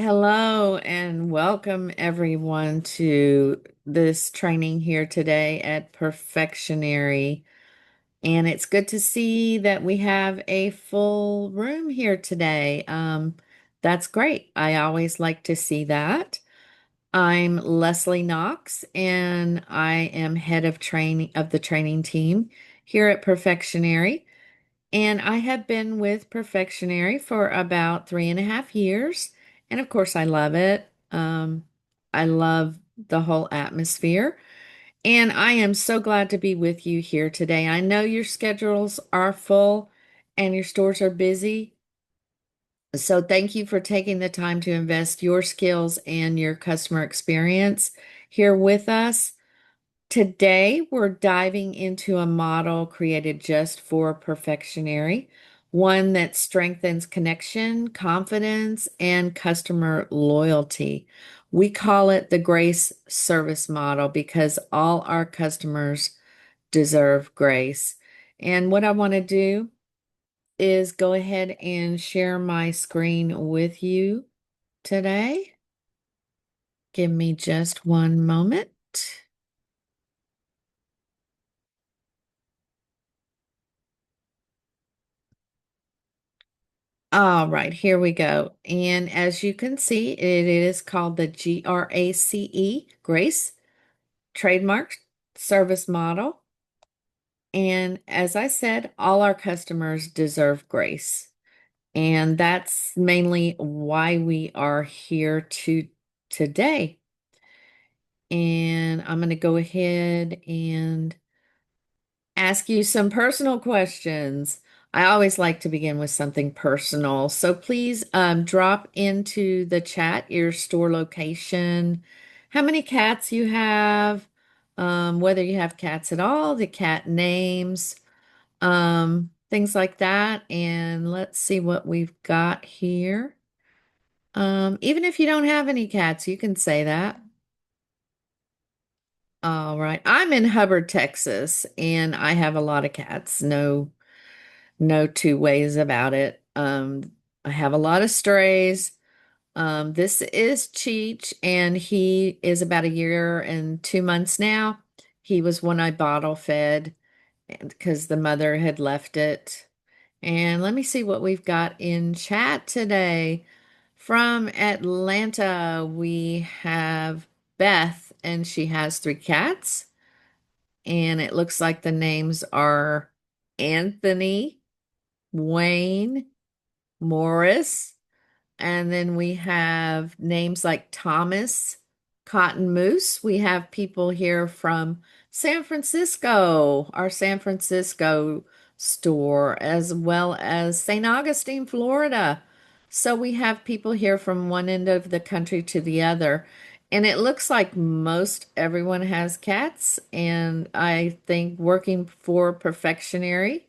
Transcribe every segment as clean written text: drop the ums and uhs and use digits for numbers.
Hello and welcome everyone to this training here today at Purrfectionary. And it's good to see that we have a full room here today. That's great. I always like to see that. I'm Leslie Knox and I am head of training of the training team here at Purrfectionary. And I have been with Purrfectionary for about 3.5 years. And of course, I love it. I love the whole atmosphere. And I am so glad to be with you here today. I know your schedules are full and your stores are busy. So thank you for taking the time to invest your skills and your customer experience here with us. Today, we're diving into a model created just for Purrfectionary, one that strengthens connection, confidence, and customer loyalty. We call it the Grace Service Model because all our customers deserve grace. And what I want to do is go ahead and share my screen with you today. Give me just one moment. All right, here we go. And as you can see, it is called the GRACE, Grace Trademark Service Model. And as I said, all our customers deserve grace. And that's mainly why we are here today. And I'm going to go ahead and ask you some personal questions. I always like to begin with something personal. So please drop into the chat your store location, how many cats you have, whether you have cats at all, the cat names, things like that. And let's see what we've got here. Even if you don't have any cats, you can say that. All right. I'm in Hubbard, Texas, and I have a lot of cats. No two ways about it. I have a lot of strays. This is Cheech, and he is about a year and 2 months now. He was one I bottle fed because the mother had left it. And let me see what we've got in chat today. From Atlanta, we have Beth, and she has 3 cats. And it looks like the names are Anthony, Wayne, Morris, and then we have names like Thomas, Cotton Moose. We have people here from San Francisco, our San Francisco store, as well as St. Augustine, Florida. So we have people here from one end of the country to the other. And it looks like most everyone has cats. And I think working for Purrfectionary,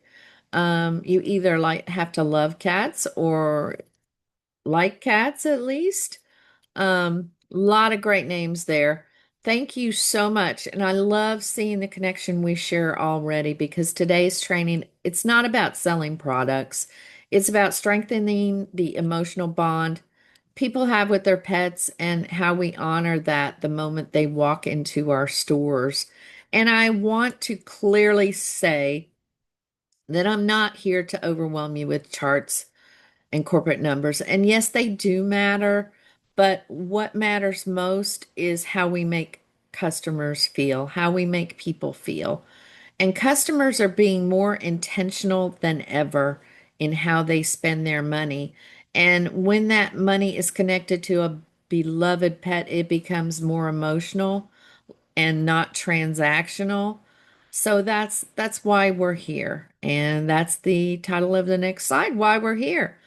you either have to love cats or like cats at least. Lot of great names there. Thank you so much. And I love seeing the connection we share already because today's training, it's not about selling products. It's about strengthening the emotional bond people have with their pets and how we honor that the moment they walk into our stores. And I want to clearly say that I'm not here to overwhelm you with charts and corporate numbers. And yes, they do matter, but what matters most is how we make customers feel, how we make people feel. And customers are being more intentional than ever in how they spend their money. And when that money is connected to a beloved pet, it becomes more emotional and not transactional. So that's why we're here. And that's the title of the next slide, why we're here.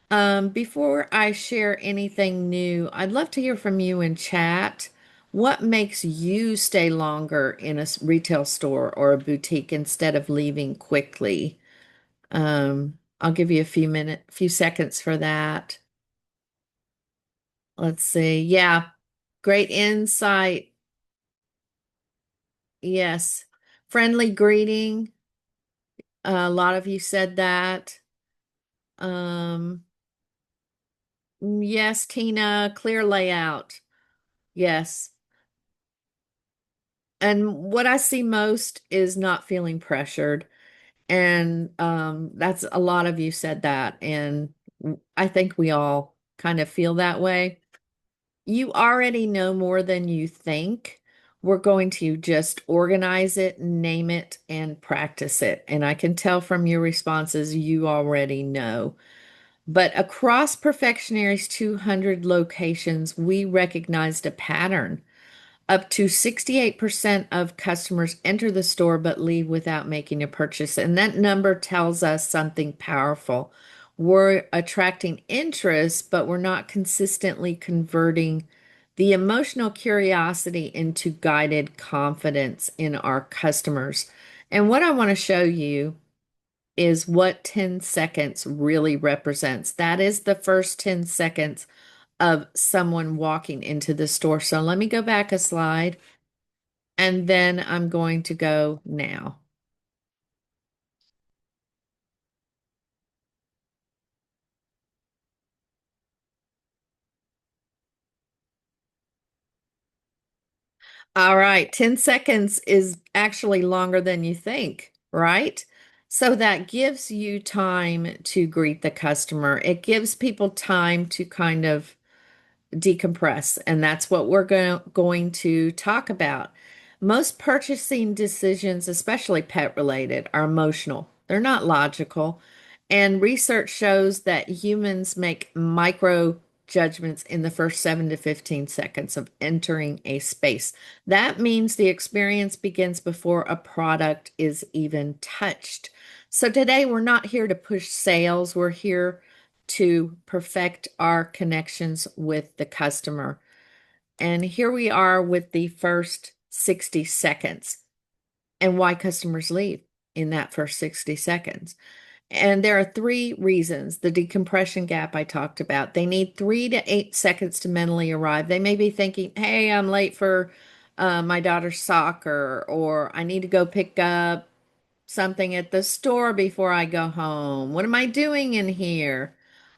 Before I share anything new, I'd love to hear from you in chat. What makes you stay longer in a retail store or a boutique instead of leaving quickly? I'll give you a few seconds for that. Let's see. Yeah, great insight. Yes. Friendly greeting. A lot of you said that. Um, Yes, Tina, clear layout. Yes. And what I see most is not feeling pressured. And that's a lot of you said that. And I think we all kind of feel that way. You already know more than you think. We're going to just organize it, name it, and practice it. And I can tell from your responses you already know. But across Perfectionary's 200 locations, we recognized a pattern. Up to 68% of customers enter the store but leave without making a purchase. And that number tells us something powerful. We're attracting interest, but we're not consistently converting the emotional curiosity into guided confidence in our customers. And what I want to show you is what 10 seconds really represents. That is the first 10 seconds of someone walking into the store. So let me go back a slide and then I'm going to go now. All right, 10 seconds is actually longer than you think, right? So that gives you time to greet the customer. It gives people time to kind of decompress. And that's what we're going to talk about. Most purchasing decisions, especially pet related, are emotional. They're not logical. And research shows that humans make micro judgments in the first 7 to 15 seconds of entering a space. That means the experience begins before a product is even touched. So today we're not here to push sales. We're here to perfect our connections with the customer. And here we are with the first 60 seconds and why customers leave in that first 60 seconds. And there are three reasons. The decompression gap I talked about. They need 3 to 8 seconds to mentally arrive. They may be thinking, hey, I'm late for my daughter's soccer, or I need to go pick up something at the store before I go home. What am I doing in here?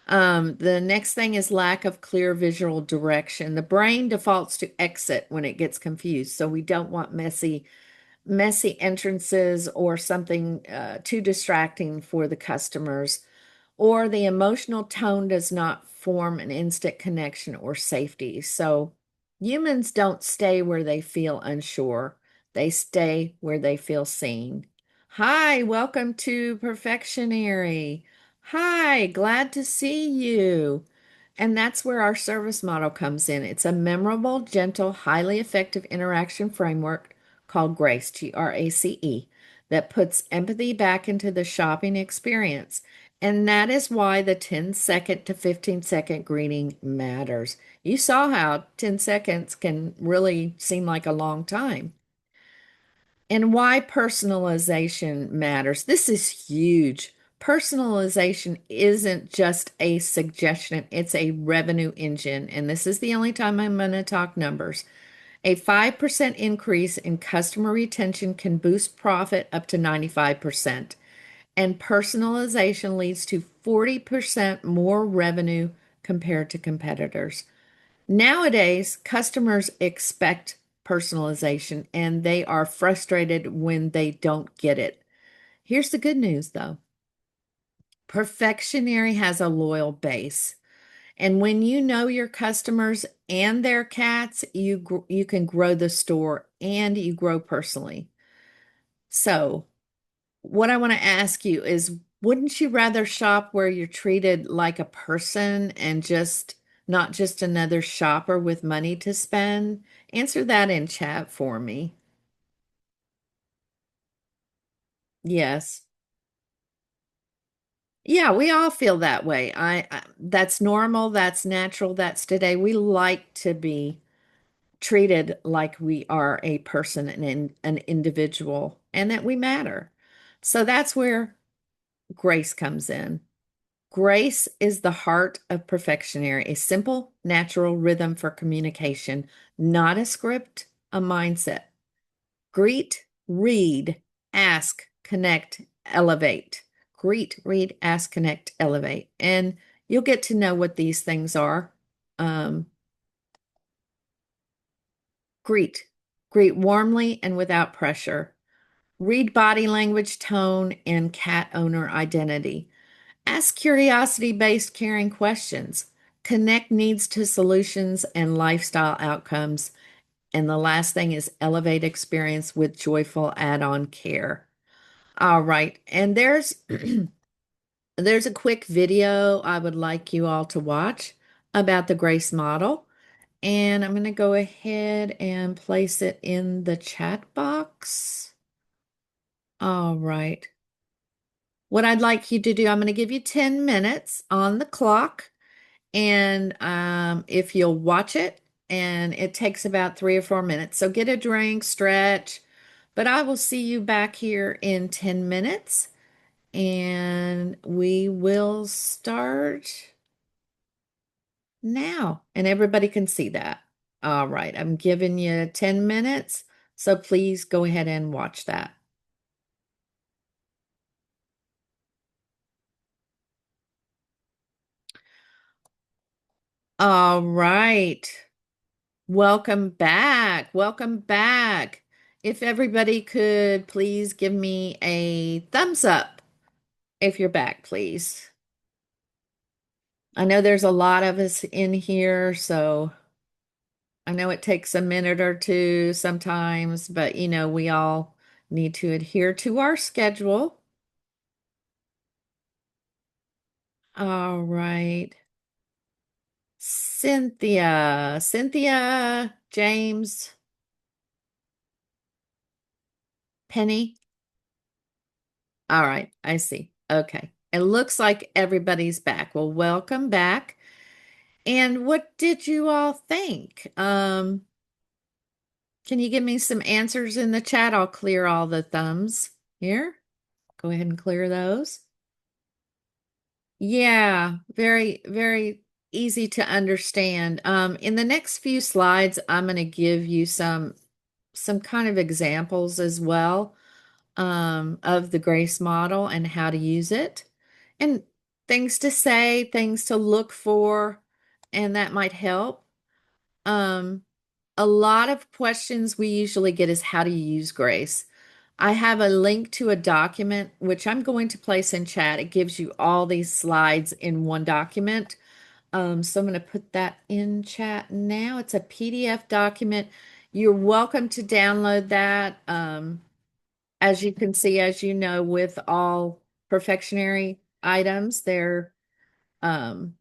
The next thing is lack of clear visual direction. The brain defaults to exit when it gets confused, so we don't want messy entrances or something too distracting for the customers, or the emotional tone does not form an instant connection or safety. So humans don't stay where they feel unsure, they stay where they feel seen. Hi, welcome to Purrfectionary. Hi, glad to see you. And that's where our service model comes in. It's a memorable, gentle, highly effective interaction framework called GRACE, G.R.A.C.E, that puts empathy back into the shopping experience. And that is why the 10-second to 15-second greeting matters. You saw how 10 seconds can really seem like a long time. And why personalization matters. This is huge. Personalization isn't just a suggestion, it's a revenue engine. And this is the only time I'm going to talk numbers. A 5% increase in customer retention can boost profit up to 95%. And personalization leads to 40% more revenue compared to competitors. Nowadays, customers expect personalization and they are frustrated when they don't get it. Here's the good news though. Perfectionary has a loyal base. And when you know your customers and their cats, you can grow the store and you grow personally. So, what I want to ask you is, wouldn't you rather shop where you're treated like a person and just not just another shopper with money to spend? Answer that in chat for me. Yes. Yeah, we all feel that way. That's normal, that's natural, that's today. We like to be treated like we are a person and an individual and that we matter. So that's where grace comes in. Grace is the heart of Perfectionary, a simple, natural rhythm for communication, not a script, a mindset. Greet, read, ask, connect, elevate. Greet, read, ask, connect, elevate. And You'll get to know what these things are. Um, greet, greet warmly and without pressure. Read body language, tone, and cat owner identity. Ask curiosity-based caring questions. Connect needs to solutions and lifestyle outcomes. And the last thing is elevate experience with joyful add-on care. All right. And there's a quick video I would like you all to watch about the Grace model. And I'm going to go ahead and place it in the chat box. All right. What I'd like you to do, I'm going to give you 10 minutes on the clock. And if you'll watch it, and it takes about 3 or 4 minutes. So get a drink, stretch. But I will see you back here in 10 minutes. And we will start now. And everybody can see that. All right. I'm giving you 10 minutes. So please go ahead and watch that. All right. Welcome back. Welcome back. If everybody could please give me a thumbs up if you're back, please. I know there's a lot of us in here, so I know it takes a minute or two sometimes, but we all need to adhere to our schedule. All right. Cynthia, James, Penny. All right, I see. Okay. It looks like everybody's back. Well, welcome back. And what did you all think? Can you give me some answers in the chat? I'll clear all the thumbs here. Go ahead and clear those. Yeah, very, very easy to understand. In the next few slides, I'm going to give you some kind of examples as well of the GRACE model and how to use it, and things to say, things to look for, and that might help. Um, a lot of questions we usually get is how do you use GRACE? I have a link to a document which I'm going to place in chat. It gives you all these slides in one document. So I'm going to put that in chat now. It's a PDF document. You're welcome to download that. As you can see, as you know, with all Purrfectionary items, um,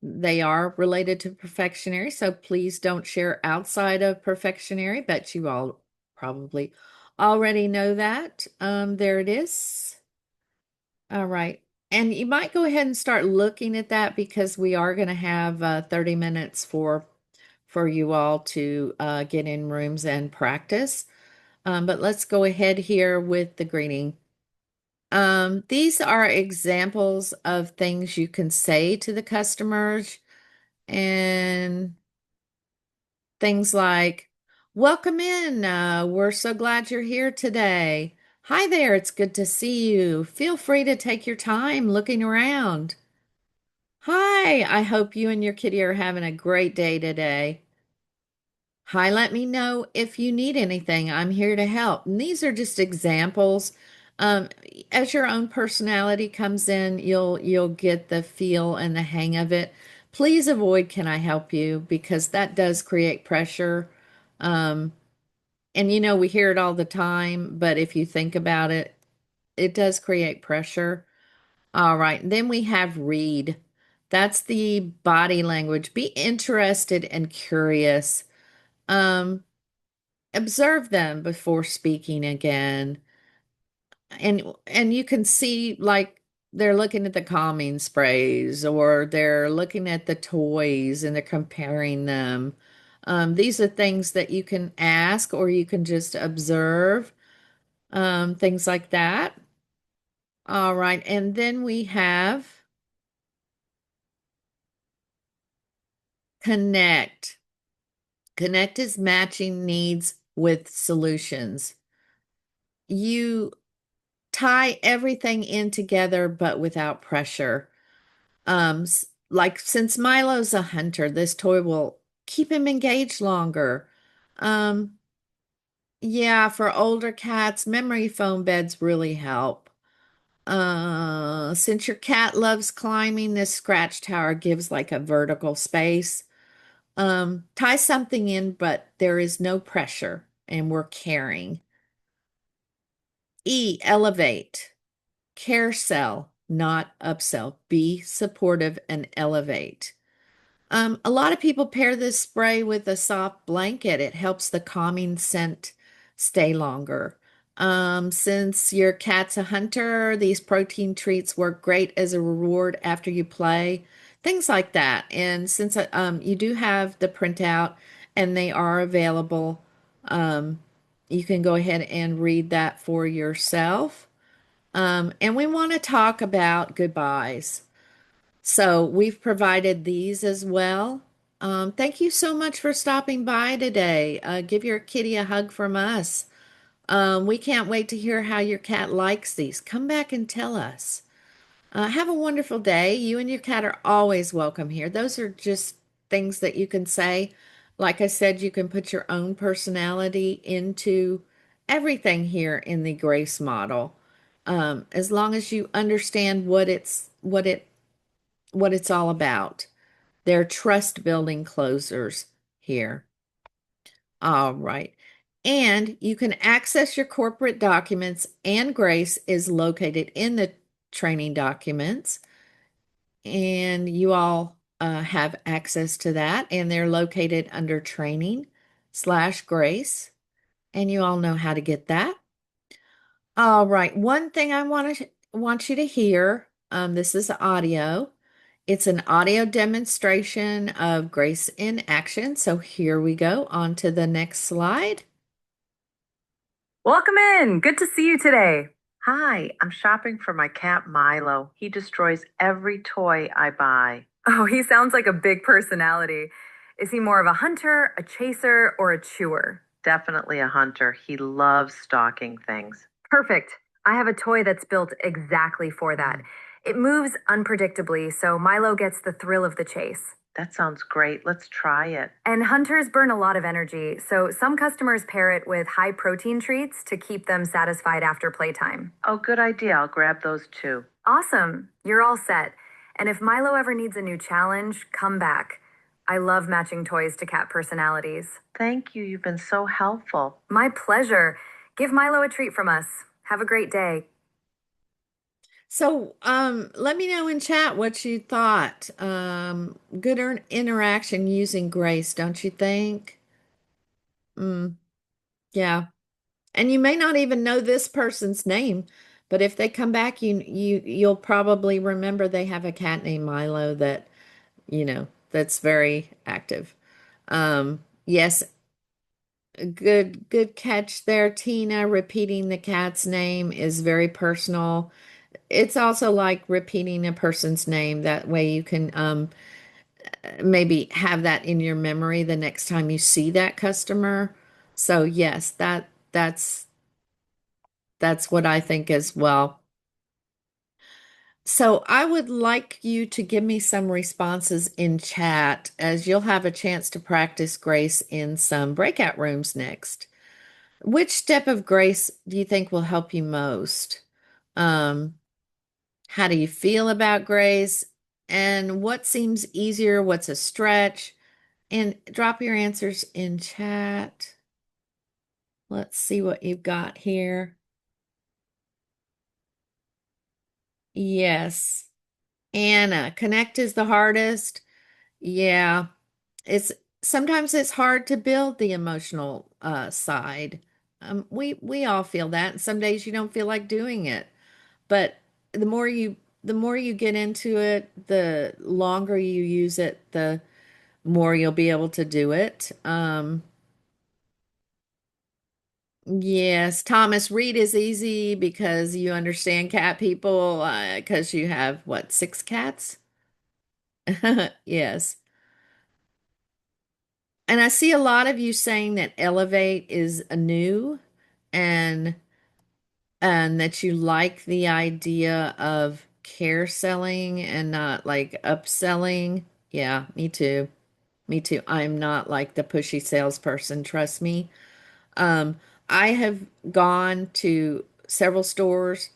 they are related to Purrfectionary, so please don't share outside of Purrfectionary, but you all probably already know that. There it is. All right. And you might go ahead and start looking at that because we are going to have 30 minutes for you all to get in rooms and practice. But let's go ahead here with the greeting. These are examples of things you can say to the customers, and things like, welcome in. We're so glad you're here today. Hi there, it's good to see you. Feel free to take your time looking around. Hi, I hope you and your kitty are having a great day today. Hi, let me know if you need anything. I'm here to help. And these are just examples. Um, as your own personality comes in, you'll get the feel and the hang of it. Please avoid "can I help you?" because that does create pressure. Um, and we hear it all the time, but if you think about it, it does create pressure. All right, and then we have read. That's the body language. Be interested and curious. Um, Observe them before speaking again. And you can see, like, they're looking at the calming sprays, or they're looking at the toys and they're comparing them. These are things that you can ask, or you can just observe, things like that. All right, and then we have connect. Connect is matching needs with solutions. You tie everything in together, but without pressure. like since Milo's a hunter, this toy will keep him engaged longer. Um, yeah, for older cats, memory foam beds really help. Since your cat loves climbing, this scratch tower gives like a vertical space. Tie something in, but there is no pressure and we're caring. E, elevate. Carousel, not upsell. Be supportive and elevate. A lot of people pair this spray with a soft blanket. It helps the calming scent stay longer. Since your cat's a hunter, these protein treats work great as a reward after you play, things like that. And since you do have the printout and they are available, um, you can go ahead and read that for yourself. And we want to talk about goodbyes. So we've provided these as well. Thank you so much for stopping by today. Give your kitty a hug from us. We can't wait to hear how your cat likes these. Come back and tell us. Have a wonderful day. You and your cat are always welcome here. Those are just things that you can say. Like I said, you can put your own personality into everything here in the Grace model. As long as you understand what it's all about. They're trust building closers here. All right. And you can access your corporate documents, and Grace is located in the training documents. And you all have access to that, and they're located under training/Grace. And you all know how to get that. All right. One thing I want you to hear, this is audio. It's an audio demonstration of Grace in action. So here we go on to the next slide. Welcome in. Good to see you today. Hi, I'm shopping for my cat Milo. He destroys every toy I buy. Oh, he sounds like a big personality. Is he more of a hunter, a chaser, or a chewer? Definitely a hunter. He loves stalking things. Perfect. I have a toy that's built exactly for that. It moves unpredictably, so Milo gets the thrill of the chase. That sounds great. Let's try it. And hunters burn a lot of energy, so some customers pair it with high protein treats to keep them satisfied after playtime. Oh, good idea. I'll grab those too. Awesome. You're all set. And if Milo ever needs a new challenge, come back. I love matching toys to cat personalities. Thank you. You've been so helpful. My pleasure. Give Milo a treat from us. Have a great day. So let me know in chat what you thought. Good interaction using Grace, don't you think? Mm, yeah. And you may not even know this person's name, but if they come back, you'll probably remember they have a cat named Milo that, that's very active. Yes, good catch there, Tina. Repeating the cat's name is very personal. It's also like repeating a person's name. That way you can maybe have that in your memory the next time you see that customer. So yes, that's what I think as well. So I would like you to give me some responses in chat as you'll have a chance to practice Grace in some breakout rooms next. Which step of Grace do you think will help you most? Um, how do you feel about Grace? And what seems easier? What's a stretch? And drop your answers in chat. Let's see what you've got here. Yes. Anna, connect is the hardest. Yeah, it's sometimes it's hard to build the emotional side. We all feel that, and some days you don't feel like doing it. But the more you the more you get into it, the longer you use it, the more you'll be able to do it. Yes, Thomas, read is easy because you understand cat people, because you have what, six cats? Yes. And I see a lot of you saying that Elevate is a new and that you like the idea of care selling and not like upselling. Yeah, me too. Me too. I'm not like the pushy salesperson, trust me. Um, I have gone to several stores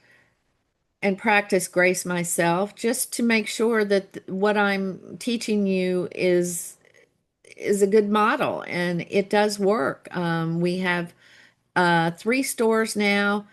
and practiced grace myself just to make sure that what I'm teaching you is a good model and it does work. We have three stores now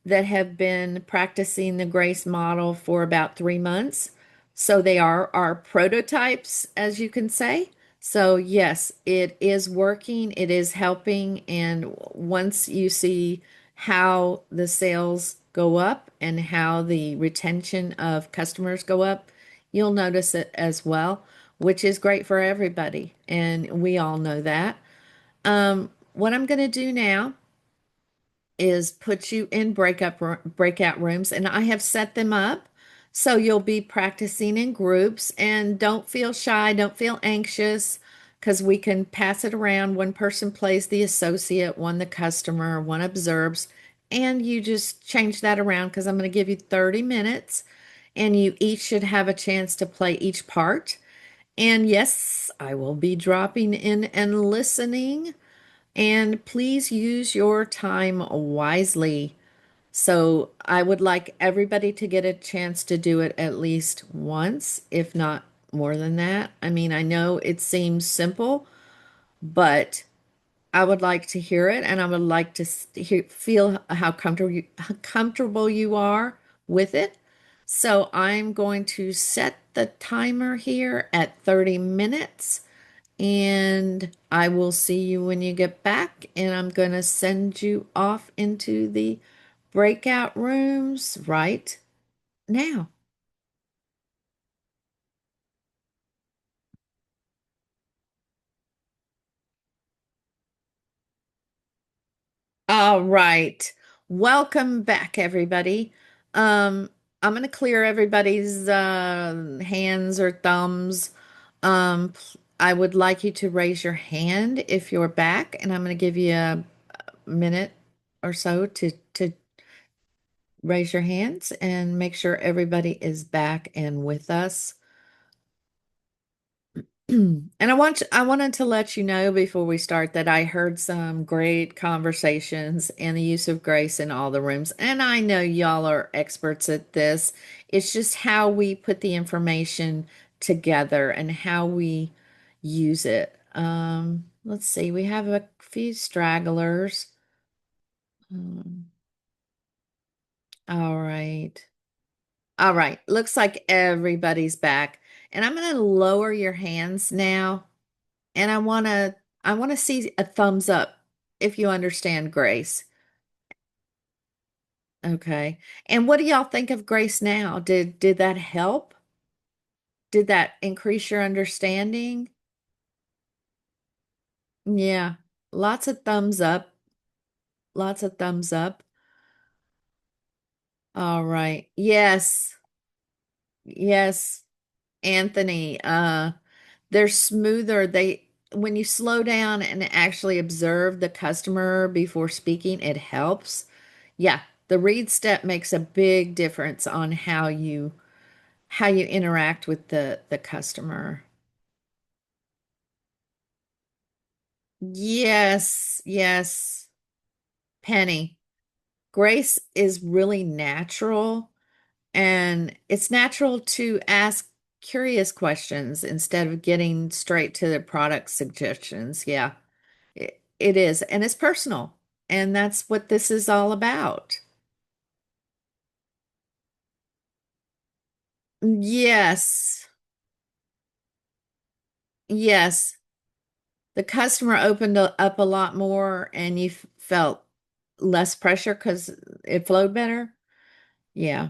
that have been practicing the GRACE model for about 3 months. So they are our prototypes, as you can say. So, yes, it is working, it is helping. And once you see how the sales go up and how the retention of customers go up, you'll notice it as well, which is great for everybody. And we all know that. What I'm going to do now is put you in breakout rooms, and I have set them up so you'll be practicing in groups. And don't feel shy, don't feel anxious, because we can pass it around. One person plays the associate, one the customer, one observes, and you just change that around because I'm going to give you 30 minutes and you each should have a chance to play each part. And yes, I will be dropping in and listening. And please use your time wisely. So I would like everybody to get a chance to do it at least once, if not more than that. I mean, I know it seems simple, but I would like to hear it and I would like to feel how comfortable you are with it. So I'm going to set the timer here at 30 minutes. And I will see you when you get back. And I'm going to send you off into the breakout rooms right now. All right. Welcome back, everybody. I'm going to clear everybody's hands or thumbs. I would like you to raise your hand if you're back, and I'm going to give you a minute or so to raise your hands and make sure everybody is back and with us. And I wanted to let you know before we start that I heard some great conversations and the use of grace in all the rooms. And I know y'all are experts at this. It's just how we put the information together and how we use it. Let's see, we have a few stragglers. Um, all right. All right. Looks like everybody's back. And I'm going to lower your hands now. And I want to see a thumbs up if you understand Grace. Okay. And what do y'all think of Grace now? Did that help? Did that increase your understanding? Yeah. Lots of thumbs up. Lots of thumbs up. All right. Yes. Yes. Anthony, they're smoother. When you slow down and actually observe the customer before speaking, it helps. Yeah, the read step makes a big difference on how you interact with the customer. Yes, yes. Penny. Grace is really natural, and it's natural to ask curious questions instead of getting straight to the product suggestions. Yeah. It is, and it's personal, and that's what this is all about. Yes, yes. The customer opened up a lot more, and you felt less pressure because it flowed better. Yeah.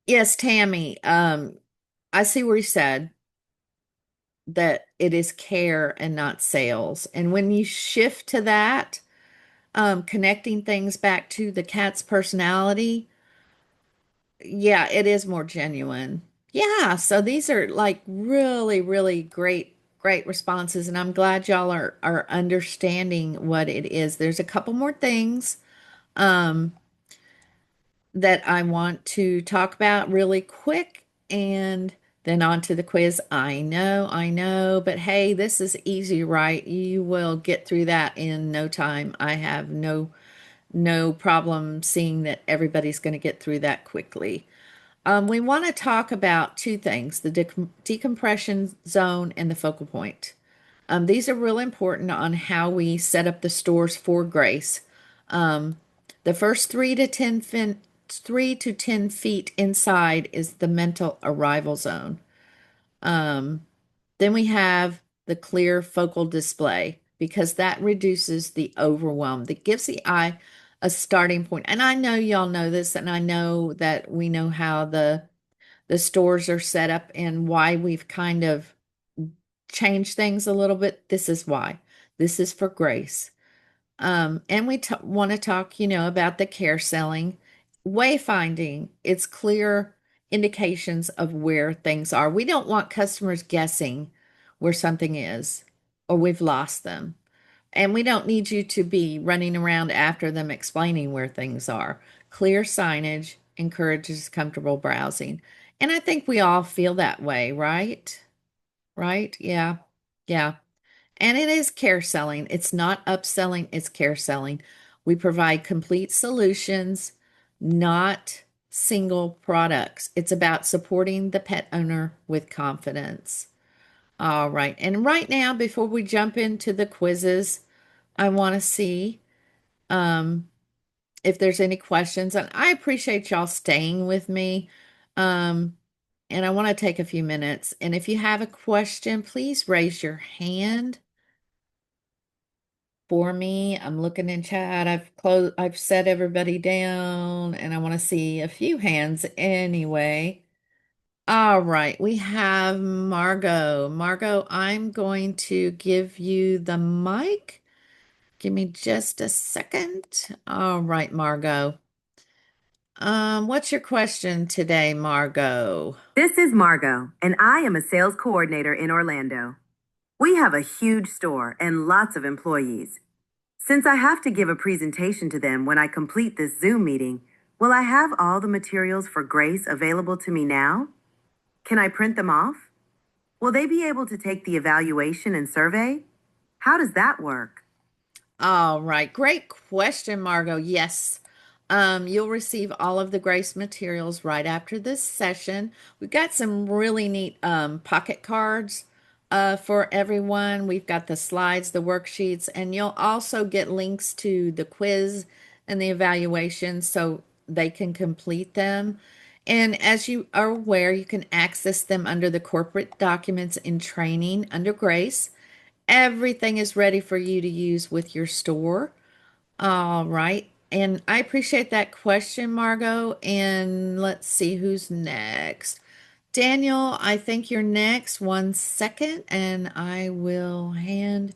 Yes, Tammy. I see where you said that it is care and not sales, and when you shift to that, connecting things back to the cat's personality. Yeah, it is more genuine. Yeah, so these are like really, really great responses, and I'm glad y'all are understanding what it is. There's a couple more things. um, that I want to talk about really quick, and then on to the quiz. I know, but hey, this is easy, right? You will get through that in no time. I have no problem seeing that everybody's going to get through that quickly. We want to talk about two things, the decompression zone and the focal point. These are real important on how we set up the stores for Grace. Um, the first 3 to 10 feet inside is the mental arrival zone. Um, then we have the clear focal display because that reduces the overwhelm. That gives the eye a starting point. And I know y'all know this, and I know that we know how the stores are set up and why we've kind of changed things a little bit. This is why. This is for Grace. And we want to talk, about the care selling, wayfinding. It's clear indications of where things are. We don't want customers guessing where something is or we've lost them. And we don't need you to be running around after them explaining where things are. Clear signage encourages comfortable browsing. And I think we all feel that way, right? Right? Yeah. Yeah. And it is care selling. It's not upselling, it's care selling. We provide complete solutions, not single products. It's about supporting the pet owner with confidence. All right. And right now, before we jump into the quizzes, I want to see um, if there's any questions. And I appreciate y'all staying with me. Um, and I want to take a few minutes. And if you have a question, please raise your hand for me. I'm looking in chat. I've set everybody down and I want to see a few hands anyway. All right, we have Margot. Margot, I'm going to give you the mic. Give me just a second. All right, Margot. What's your question today, Margot? This is Margot, and I am a sales coordinator in Orlando. We have a huge store and lots of employees. Since I have to give a presentation to them when I complete this Zoom meeting, will I have all the materials for Grace available to me now? Can I print them off? Will they be able to take the evaluation and survey? How does that work? All right, great question, Margot. Yes, you'll receive all of the Grace materials right after this session. We've got some really neat pocket cards for everyone. We've got the slides, the worksheets, and you'll also get links to the quiz and the evaluation so they can complete them. And as you are aware, you can access them under the corporate documents in training under Grace. Everything is ready for you to use with your store. All right. And I appreciate that question, Margot. And let's see who's next. Daniel, I think you're next. 1 second, and I will hand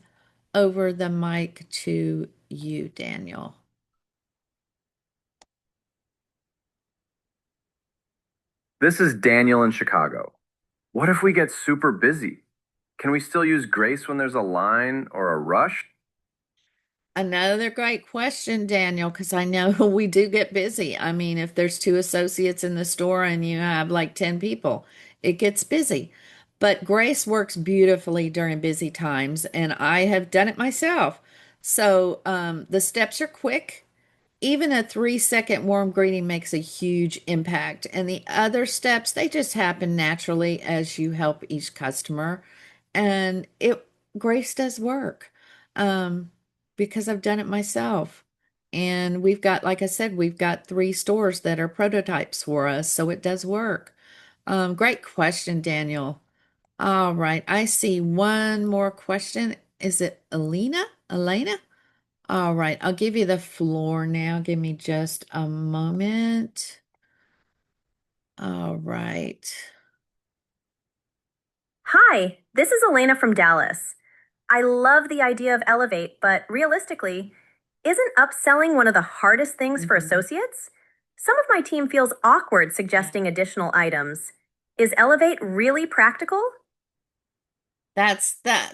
over the mic to you, Daniel. This is Daniel in Chicago. What if we get super busy? Can we still use grace when there's a line or a rush? Another great question, Daniel, because I know we do get busy. I mean, if there's two associates in the store and you have like 10 people, it gets busy. But Grace works beautifully during busy times, and I have done it myself. So the steps are quick. Even a 3 second warm greeting makes a huge impact. And the other steps, they just happen naturally as you help each customer. And Grace does work because I've done it myself. And we've got, like I said, we've got 3 stores that are prototypes for us. So it does work. Great question, Daniel. All right. I see one more question. Is it Elena? Elena? All right, I'll give you the floor now. Give me just a moment. All right. Hi, this is Elena from Dallas. I love the idea of Elevate, but realistically, isn't upselling one of the hardest things for Mhm. associates? Some of my team feels awkward Yeah. suggesting additional items. Is Elevate really practical? That's that.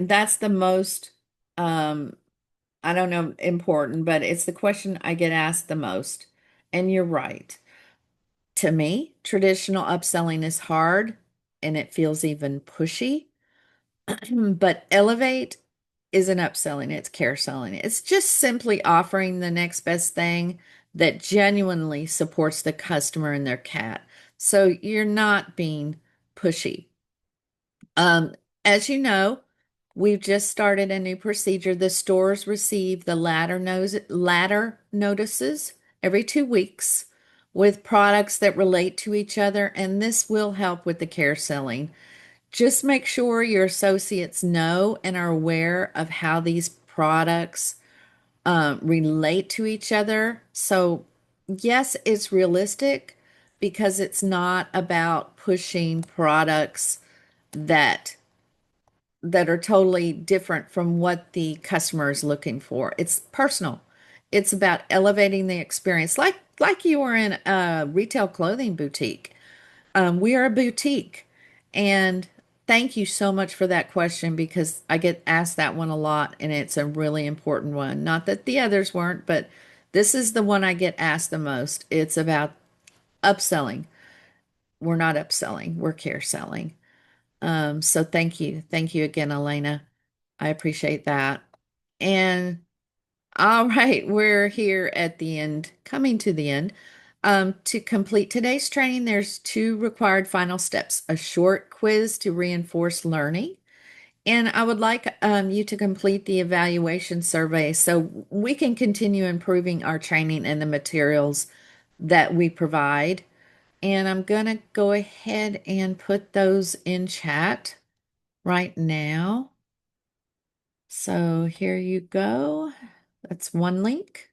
That's the most. Um, I don't know, important, but it's the question I get asked the most. And you're right. To me, traditional upselling is hard and it feels even pushy. But Elevate isn't upselling, it's care selling. It's just simply offering the next best thing that genuinely supports the customer and their cat. So you're not being pushy. Um, as you know, we've just started a new procedure. The stores receive the ladder notices every 2 weeks with products that relate to each other, and this will help with the care selling. Just make sure your associates know and are aware of how these products relate to each other. So, yes, it's realistic because it's not about pushing products that that are totally different from what the customer is looking for. It's personal. It's about elevating the experience, like you were in a retail clothing boutique. We are a boutique, and thank you so much for that question because I get asked that one a lot, and it's a really important one. Not that the others weren't, but this is the one I get asked the most. It's about upselling. We're not upselling, we're care selling. So thank you. Thank you again, Elena. I appreciate that. And all right, we're here at the end, coming to the end. To complete today's training, there's two required final steps, a short quiz to reinforce learning. And I would like you to complete the evaluation survey so we can continue improving our training and the materials that we provide. And I'm going to go ahead and put those in chat right now. So here you go. That's one link,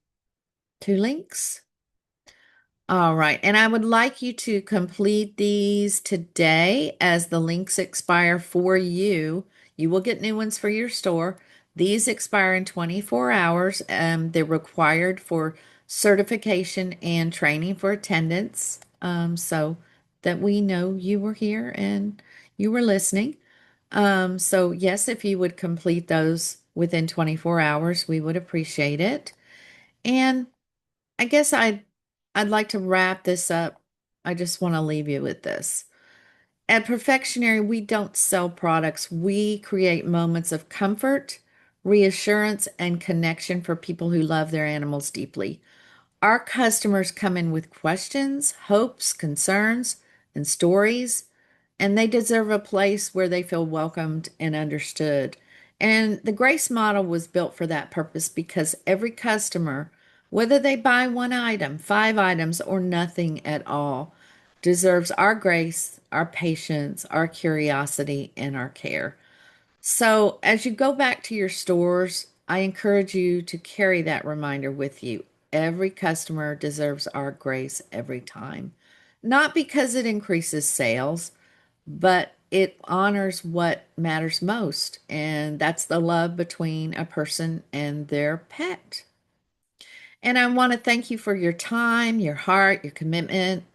two links. All right. And I would like you to complete these today as the links expire for you. You will get new ones for your store. These expire in 24 hours. They're required for certification and training for attendance, so that we know you were here and you were listening. So yes, if you would complete those within 24 hours, we would appreciate it. And I guess I'd like to wrap this up. I just want to leave you with this. At Perfectionary, we don't sell products. We create moments of comfort, reassurance, and connection for people who love their animals deeply. Our customers come in with questions, hopes, concerns, and stories, and they deserve a place where they feel welcomed and understood. And the Grace model was built for that purpose because every customer, whether they buy one item, five items, or nothing at all, deserves our grace, our patience, our curiosity, and our care. So, as you go back to your stores, I encourage you to carry that reminder with you. Every customer deserves our grace every time. Not because it increases sales, but it honors what matters most, and that's the love between a person and their pet. And I want to thank you for your time, your heart, your commitment,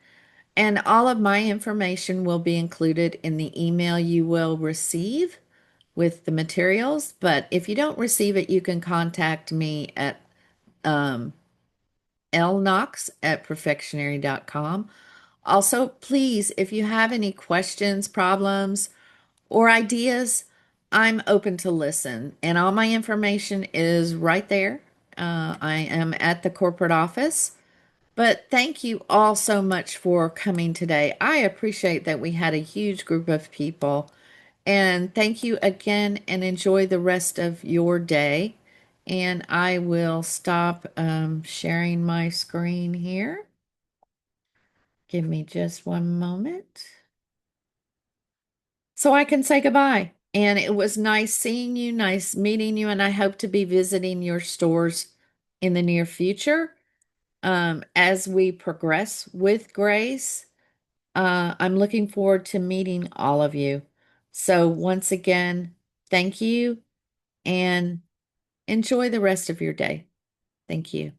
and all of my information will be included in the email you will receive with the materials. But if you don't receive it, you can contact me at um, lknox@purrfectionary.com. Also, please, if you have any questions, problems, or ideas, I'm open to listen. And all my information is right there. I am at the corporate office. But thank you all so much for coming today. I appreciate that we had a huge group of people. And thank you again and enjoy the rest of your day. And I will stop sharing my screen here. Give me just one moment so I can say goodbye. And it was nice seeing you, nice meeting you, and I hope to be visiting your stores in the near future. As we progress with Grace, I'm looking forward to meeting all of you. So, once again, thank you and enjoy the rest of your day. Thank you.